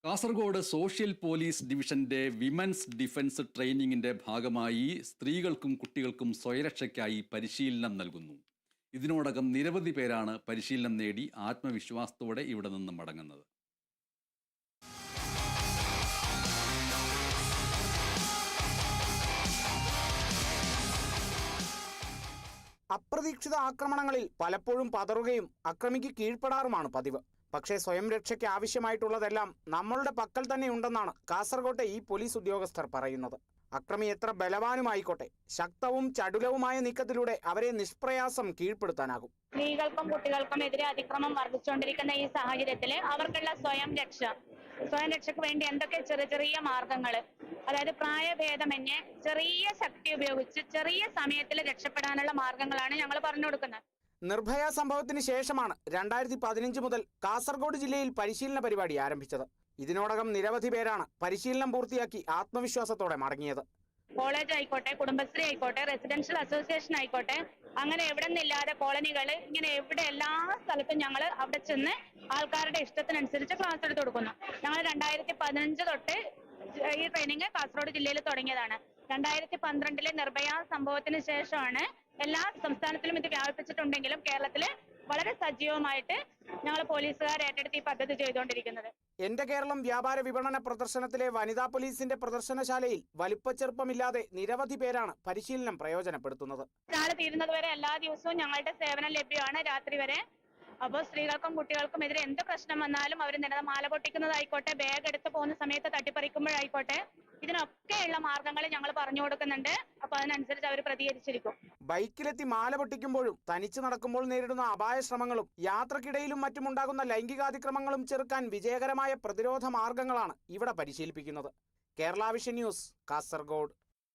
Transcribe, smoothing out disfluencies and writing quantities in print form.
Kasaragod social police ഡിവിഷന്റെ women's defence ട്രെയിനിങ്ങിന്റെ ഭാഗമായി സ്ത്രീകൾക്കും കുട്ടികൾക്കും സ്വയരക്ഷയ്ക്കായി പരിശീലനം നൽകുന്നു. ഇതിനോടകം നിരവധി പേരാണ് പരിശീലനം നേടി ആത്മവിശ്വാസത്തോടെ ഇവിടെ നിന്ന് മടങ്ങുന്നത്. അപ്രതീക്ഷിത ആക്രമണങ്ങളിൽ പലപ്പോഴും പതറുകയും അക്രമിക്ക് കീഴ്പ്പെടാറുമാണ് പതിവ്. പക്ഷേ സ്വയം രക്ഷയ്ക്ക് ആവശ്യമായിട്ടുള്ളതെല്ലാം നമ്മളുടെ പക്കൽ തന്നെ ഉണ്ടെന്നാണ് കാസർകോട്ടെ ഈ പോലീസ് ഉദ്യോഗസ്ഥർ പറയുന്നത്. അക്രമി എത്ര ബലവാനുമായിക്കോട്ടെ, ശക്തവും ചടുലവുമായ നീക്കത്തിലൂടെ അവരെ നിഷ്പ്രയാസം കീഴ്പ്പെടുത്താനാകും. സ്ത്രീകൾക്കും കുട്ടികൾക്കും എതിരെ അതിക്രമം വർദ്ധിച്ചുകൊണ്ടിരിക്കുന്ന ഈ സാഹചര്യത്തിൽ അവർക്കുള്ള സ്വയം രക്ഷയ്ക്ക് വേണ്ടി എന്തൊക്കെ ചെറിയ മാർഗങ്ങൾ, അതായത് പ്രായഭേദമന്യേ ചെറിയ ശക്തി ഉപയോഗിച്ച് ചെറിയ സമയത്തിൽ രക്ഷപ്പെടാനുള്ള മാർഗങ്ങളാണ് ഞങ്ങൾ പറഞ്ഞു കൊടുക്കുന്നത്. നിർഭയ സംഭവത്തിന് ശേഷമാണ് 2015 മുതൽ കാസർഗോഡ് ജില്ലയിൽ പരിശീലന പരിപാടി ആരംഭിച്ചത്. ഇതിനോടകം നിരവധി പേരാണ് പരിശീലനം പൂർത്തിയാക്കി ആത്മവിശ്വാസത്തോടെ മടങ്ങിയത്. കോളേജ് ആയിക്കോട്ടെ, കുടുംബശ്രീ ആയിക്കോട്ടെ, റെസിഡൻഷ്യൽ അസോസിയേഷൻ ആയിക്കോട്ടെ, അങ്ങനെ എവിടെ നിന്നില്ലാതെ കോളനികൾ, ഇങ്ങനെ എവിടെ എല്ലാ സ്ഥലത്തും ഞങ്ങൾ അവിടെ ചെന്ന് ആൾക്കാരുടെ ഇഷ്ടത്തിനനുസരിച്ച് ക്ലാസ് എടുത്ത് കൊടുക്കുന്നു. ഞങ്ങൾ 2015 തൊട്ട് ഈ ട്രെയിനിങ് കാസർഗോഡ് ജില്ലയിൽ തുടങ്ങിയതാണ്. 2012 നിർഭയ സംഭവത്തിന് ശേഷമാണ് എല്ലാ സംസ്ഥാനത്തിലും ഇത് വ്യാപിപ്പിച്ചിട്ടുണ്ടെങ്കിലും കേരളത്തിൽ വളരെ സജീവമായിട്ട് ഞങ്ങൾ പോലീസുകാർ ഏറ്റെടുത്ത് ഈ പദ്ധതി ചെയ്തുകൊണ്ടിരിക്കുന്നത്. എന്റെ കേരളം വ്യാപാര വിപണന പ്രദർശനത്തിലെ വനിതാ പോലീസിന്റെ പ്രദർശനശാലയിൽ വലിപ്പച്ചെറുപ്പമില്ലാതെ നിരവധി പേരാണ് പരിശീലനം പ്രയോജനപ്പെടുത്തുന്നത്. നാളെ തീരുന്നത് വരെ എല്ലാ ദിവസവും ഞങ്ങളുടെ സേവനം ലഭ്യമാണ്, രാത്രി വരെ. അപ്പോൾ സ്ത്രീകൾക്കും കുട്ടികൾക്കും എതിരെ എന്ത് പ്രശ്നം വന്നാലും അവർ മാല പൊട്ടിക്കുന്നതായിക്കോട്ടെ, ബാഗ് എടുത്ത് പോകുന്ന സമയത്ത് തട്ടിപ്പറിക്കുമ്പോഴായിക്കോട്ടെ, ഇതിനൊക്കെയുള്ള മാർഗങ്ങൾ ഞങ്ങൾ പറഞ്ഞു കൊടുക്കുന്നുണ്ട്. അപ്പൊ അതിനനുസരിച്ച് അവർ പ്രതികരിച്ചിരിക്കും. ബൈക്കിലെത്തി മാല പൊട്ടിക്കുമ്പോഴും തനിച്ചു നടക്കുമ്പോൾ നേരിടുന്ന അപായ ശ്രമങ്ങളും യാത്രക്കിടയിലും മറ്റുമുണ്ടാകുന്ന ലൈംഗികാതിക്രമങ്ങളും ചെറുക്കാൻ വിജയകരമായ പ്രതിരോധ മാർഗങ്ങളാണ് ഇവിടെ പരിശീലിപ്പിക്കുന്നത്. Kerala vision news, Kasaragod.